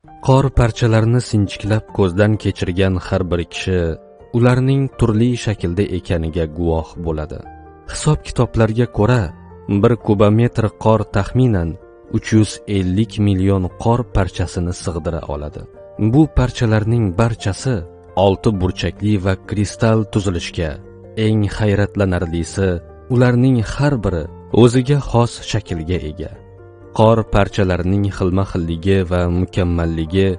Qor parchalarini sinchiklab ko'zdan kechirgan har bir kishi ularning turli shaklda ekaniga guvoh bo'ladi. Hisob-kitoblarga ko'ra, 1 kubometr qor taxminan 350 million qor parchasini sig'dira oladi. Bu parchalarning barchasi olti burchakli va kristal tuzilishga, eng hayratlanarlisi, ularning har biri o'ziga xos shaklga ega. Qor parchalarining xilma-xilligi va mukammalligi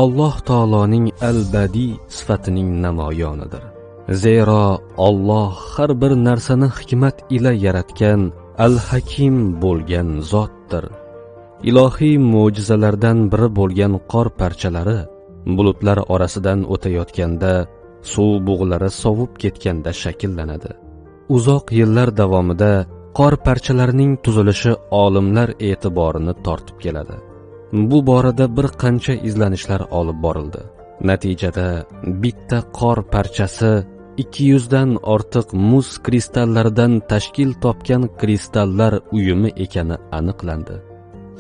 Alloh taoloning al-badiy sifatining namoyonidir. Zero Alloh har bir narsani hikmat ila yaratgan al-hakim bo'lgan zotdir. Ilohiy mo'jizalardan biri bo'lgan qor parchalari bulutlar orasidan o'tayotganda suv bug'lari sovib ketganda shakllanadi. Uzoq yillar davomida qor parchalarining tuzilishi olimlar e'tiborini tortib keladi. Bu borada bir qancha izlanishlar olib borildi. Natijada bitta qor parchasi 200 dan ortiq muz kristallaridan tashkil topgan kristallar uyumi ekani aniqlandi.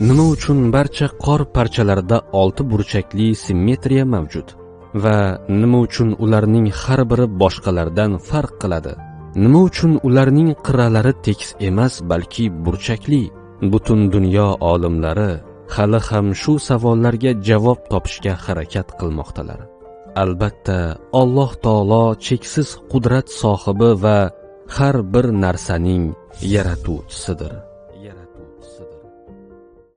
Nima uchun barcha qor parchalarida olti burchakli simmetriya mavjud va nima uchun ularning har biri boshqalardan farq qiladi? Nima uchun ularning qirralari tekis emas, balki burchakli? Butun dunyo olimlari hali ham shu savollarga javob topishga harakat qilmoqdalar. Albatta, Alloh taolo cheksiz qudrat sohibi va har bir narsaning yaratuvchisidir.